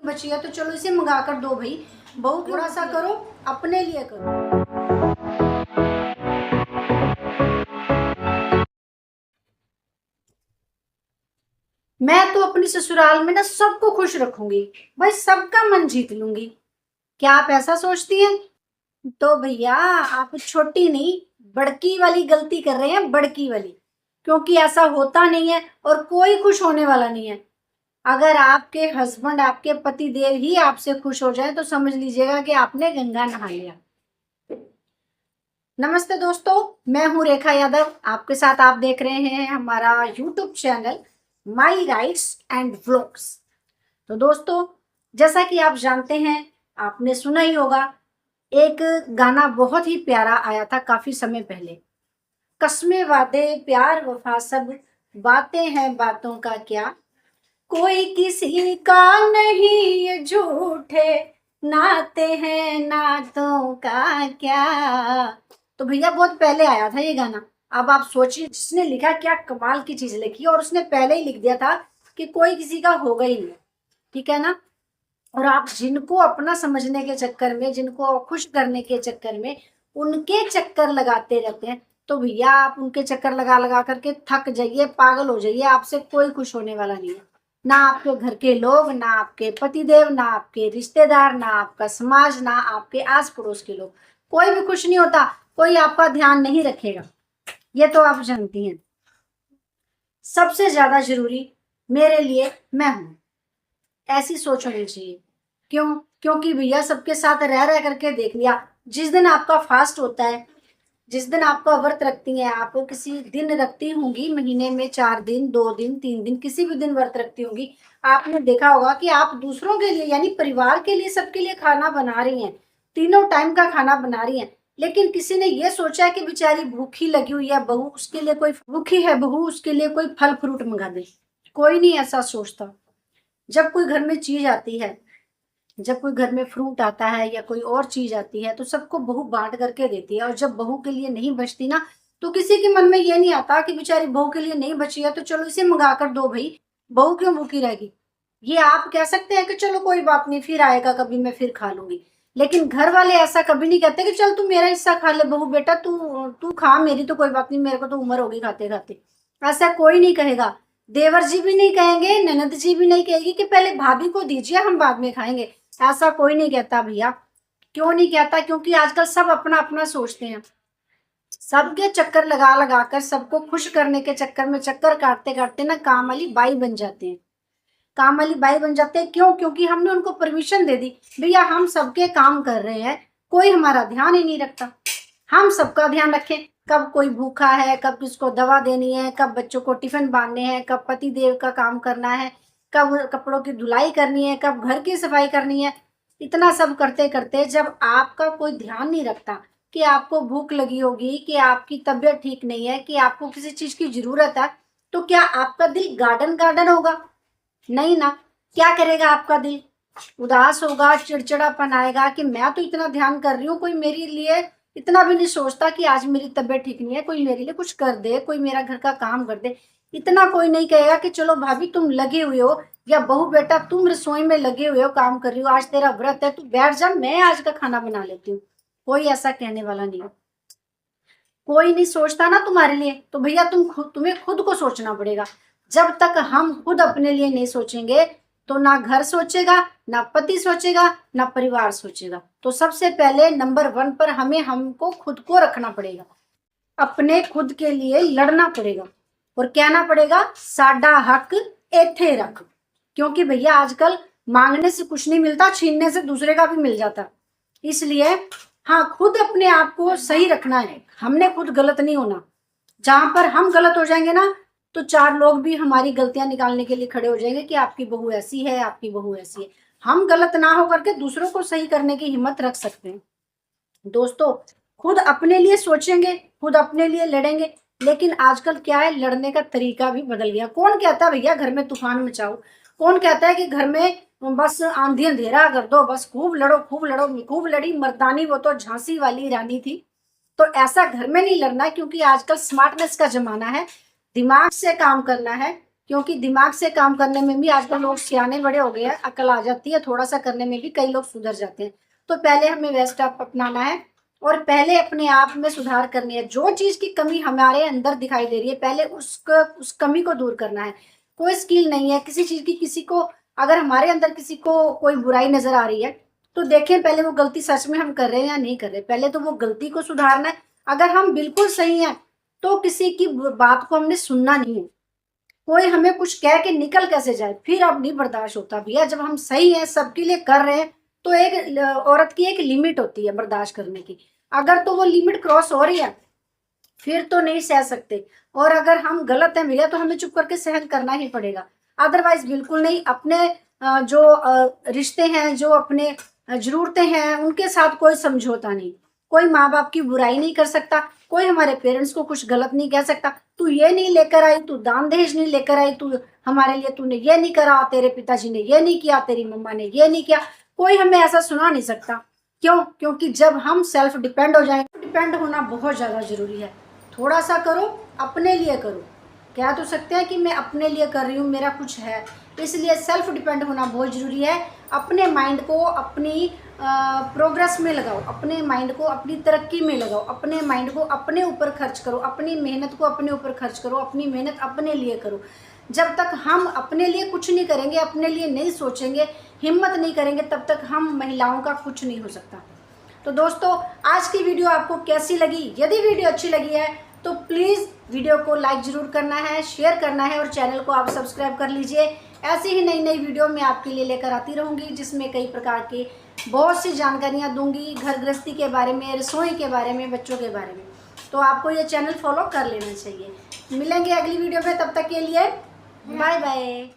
बची है तो चलो इसे मंगा कर दो भाई। बहू थोड़ा सा करो, अपने लिए करो। मैं तो अपनी ससुराल में ना सबको खुश रखूंगी भाई, सबका मन जीत लूंगी। क्या आप ऐसा सोचती हैं? तो भैया आप छोटी नहीं बड़की वाली गलती कर रहे हैं, बड़की वाली। क्योंकि ऐसा होता नहीं है और कोई खुश होने वाला नहीं है। अगर आपके हस्बैंड, आपके पति देव ही आपसे खुश हो जाए तो समझ लीजिएगा कि आपने गंगा नहा लिया। नमस्ते दोस्तों, मैं हूं रेखा यादव। आपके साथ आप देख रहे हैं हमारा YouTube channel my rights and vlogs. तो दोस्तों, जैसा कि आप जानते हैं, आपने सुना ही होगा, एक गाना बहुत ही प्यारा आया था काफी समय पहले। कस्में वादे प्यार वफा सब बातें हैं बातों का क्या, कोई किसी का नहीं ये झूठे नाते हैं नातों का क्या। तो भैया बहुत पहले आया था ये गाना। अब आप सोचिए, जिसने लिखा क्या कमाल की चीज लिखी, और उसने पहले ही लिख दिया था कि कोई किसी का होगा ही नहीं। ठीक है ना? और आप जिनको अपना समझने के चक्कर में, जिनको खुश करने के चक्कर में उनके चक्कर लगाते रहते हैं, तो भैया आप उनके चक्कर लगा लगा करके थक जाइए, पागल हो जाइए। आपसे कोई खुश होने वाला नहीं है। ना आपके घर के लोग, ना आपके पतिदेव, ना आपके रिश्तेदार, ना आपका समाज, ना आपके आस पड़ोस के लोग, कोई भी खुश नहीं होता। कोई आपका ध्यान नहीं रखेगा, ये तो आप जानती हैं। सबसे ज्यादा जरूरी मेरे लिए मैं हूं, ऐसी सोच होनी चाहिए। क्यों? क्योंकि भैया सबके साथ रह रह करके देख लिया। जिस दिन आपका फास्ट होता है, जिस दिन आपका व्रत रखती हैं, आप किसी दिन रखती होंगी, महीने में 4 दिन, 2 दिन, 3 दिन, किसी भी दिन व्रत रखती होंगी, आपने देखा होगा कि आप दूसरों के लिए यानी परिवार के लिए, सबके लिए खाना बना रही हैं, तीनों टाइम का खाना बना रही हैं। लेकिन किसी ने ये सोचा है कि बेचारी भूखी लगी हुई है बहू, उसके लिए कोई भूखी है बहू, उसके लिए कोई फल फ्रूट मंगा दे। कोई नहीं ऐसा सोचता। जब कोई घर में चीज आती है, जब कोई घर में फ्रूट आता है या कोई और चीज आती है, तो सबको बहू बांट करके देती है। और जब बहू के लिए नहीं बचती ना, तो किसी के मन में ये नहीं आता कि बेचारी बहू के लिए नहीं बची है तो चलो इसे मंगा कर दो भाई, बहू क्यों भूखी रहेगी। ये आप कह सकते हैं कि चलो कोई बात नहीं, फिर आएगा कभी, मैं फिर खा लूंगी। लेकिन घर वाले ऐसा कभी नहीं कहते कि चल तू मेरा हिस्सा खा ले बहू, बेटा तू तू खा, मेरी तो कोई बात नहीं, मेरे को तो उम्र होगी खाते खाते। ऐसा कोई नहीं कहेगा। देवर जी भी नहीं कहेंगे, ननद जी भी नहीं कहेगी कि पहले भाभी को दीजिए, हम बाद में खाएंगे। ऐसा कोई नहीं कहता भैया। क्यों नहीं कहता? क्योंकि आजकल सब अपना अपना सोचते हैं। सबके चक्कर लगा लगा कर, सबको खुश करने के चक्कर में चक्कर काटते काटते ना काम वाली बाई बन जाते हैं। काम वाली बाई बन जाते हैं क्यों? क्योंकि हमने उनको परमिशन दे दी। भैया हम सबके काम कर रहे हैं, कोई हमारा ध्यान ही नहीं रखता। हम सबका ध्यान रखें, कब कोई भूखा है, कब किसको दवा देनी है, कब बच्चों को टिफिन बांधने हैं, कब पति देव का काम करना है, कब कपड़ों की धुलाई करनी है, कब घर की सफाई करनी है। इतना सब करते करते जब आपका कोई ध्यान नहीं रखता कि आपको भूख लगी होगी, कि आपकी तबीयत ठीक नहीं है, कि आपको किसी चीज की जरूरत है, तो क्या आपका दिल गार्डन गार्डन होगा? नहीं ना। क्या करेगा आपका दिल? उदास होगा, चिड़चिड़ापन आएगा कि मैं तो इतना ध्यान कर रही हूँ, कोई मेरे लिए इतना भी नहीं सोचता कि आज मेरी तबीयत ठीक नहीं है, कोई मेरे लिए कुछ कर दे, कोई मेरा घर का काम कर दे। इतना कोई नहीं कहेगा कि चलो भाभी तुम लगे हुए हो, या बहू बेटा तुम रसोई में लगे हुए हो, काम कर रही हो, आज तेरा व्रत है, तू बैठ जा, मैं आज का खाना बना लेती हूँ। कोई ऐसा कहने वाला नहीं है। कोई नहीं सोचता ना तुम्हारे लिए, तो भैया तुम्हें खुद को सोचना पड़ेगा। जब तक हम खुद अपने लिए नहीं सोचेंगे, तो ना घर सोचेगा, ना पति सोचेगा, ना परिवार सोचेगा। तो सबसे पहले नंबर 1 पर हमको खुद को रखना पड़ेगा। अपने खुद के लिए लड़ना पड़ेगा और कहना पड़ेगा साडा हक एथे रख। क्योंकि भैया आजकल मांगने से कुछ नहीं मिलता, छीनने से दूसरे का भी मिल जाता। इसलिए हाँ, खुद अपने आप को सही रखना है, हमने खुद गलत नहीं होना। जहां पर हम गलत हो जाएंगे ना, तो 4 लोग भी हमारी गलतियां निकालने के लिए खड़े हो जाएंगे कि आपकी बहू ऐसी है, आपकी बहू ऐसी है। हम गलत ना हो करके दूसरों को सही करने की हिम्मत रख सकते हैं। दोस्तों, खुद अपने लिए सोचेंगे, खुद अपने लिए लड़ेंगे। लेकिन आजकल क्या है, लड़ने का तरीका भी बदल गया। कौन कहता है भैया घर में तूफान मचाओ? कौन कहता है कि घर में बस आंधी अंधेरा कर दो, बस खूब लड़ो खूब लड़ो। खूब लड़ी मर्दानी, वो तो झांसी वाली रानी थी। तो ऐसा घर में नहीं लड़ना, क्योंकि आजकल स्मार्टनेस का जमाना है, दिमाग से काम करना है। क्योंकि दिमाग से काम करने में भी आजकल लोग सियाने बड़े हो गए हैं, अकल आ जाती है, थोड़ा सा करने में भी कई लोग सुधर जाते हैं। तो पहले हमें वे स्टेप अपनाना है और पहले अपने आप में सुधार करनी है। जो चीज की कमी हमारे अंदर दिखाई दे रही है, पहले उस कमी को दूर करना है। कोई स्किल नहीं है किसी चीज की, किसी को अगर हमारे अंदर किसी को कोई बुराई नजर आ रही है तो देखें पहले वो गलती सच में हम कर रहे हैं या नहीं कर रहे। पहले तो वो गलती को सुधारना है। अगर हम बिल्कुल सही हैं तो किसी की बात को हमने सुनना नहीं है। कोई हमें कुछ कह के निकल कैसे जाए, फिर अब नहीं बर्दाश्त होता भैया। जब हम सही हैं, सबके लिए कर रहे हैं, तो एक औरत की एक लिमिट होती है बर्दाश्त करने की। अगर तो वो लिमिट क्रॉस हो रही है फिर तो नहीं सह सकते। और अगर हम गलत हैं भैया तो हमें चुप करके सहन करना ही पड़ेगा, अदरवाइज बिल्कुल नहीं। अपने जो रिश्ते हैं, जो अपने जरूरतें हैं, उनके साथ कोई समझौता नहीं। कोई माँ बाप की बुराई नहीं कर सकता, कोई हमारे पेरेंट्स को कुछ गलत नहीं कह सकता। तू ये नहीं लेकर आई, तू दान दहेज नहीं लेकर आई, तू हमारे लिए तूने ये नहीं करा, तेरे पिताजी ने ये नहीं किया, तेरी मम्मा ने ये नहीं किया, कोई हमें ऐसा सुना नहीं सकता। क्यों? क्योंकि जब हम सेल्फ डिपेंड हो जाए, डिपेंड होना बहुत ज़्यादा जरूरी है। थोड़ा सा करो, अपने लिए करो। कह तो सकते हैं कि मैं अपने लिए कर रही हूँ, मेरा कुछ है, इसलिए सेल्फ डिपेंड होना बहुत ज़रूरी है। अपने माइंड को अपनी प्रोग्रेस में लगाओ, अपने माइंड को अपनी तरक्की में लगाओ, अपने माइंड को अपने ऊपर खर्च करो, अपनी मेहनत को अपने ऊपर खर्च करो, अपनी मेहनत अपने लिए करो। जब तक हम अपने लिए कुछ नहीं करेंगे, अपने लिए नहीं सोचेंगे, हिम्मत नहीं करेंगे, तब तक हम महिलाओं का कुछ नहीं हो सकता। तो दोस्तों, आज की वीडियो आपको कैसी लगी? यदि वीडियो अच्छी लगी है तो प्लीज़ वीडियो को लाइक ज़रूर करना है, शेयर करना है और चैनल को आप सब्सक्राइब कर लीजिए। ऐसी ही नई नई वीडियो मैं आपके लिए लेकर आती रहूँगी, जिसमें कई प्रकार की बहुत सी जानकारियाँ दूंगी, घर गृहस्थी के बारे में, रसोई के बारे में, बच्चों के बारे में। तो आपको ये चैनल फॉलो कर लेना चाहिए। मिलेंगे अगली वीडियो में, तब तक के लिए बाय बाय।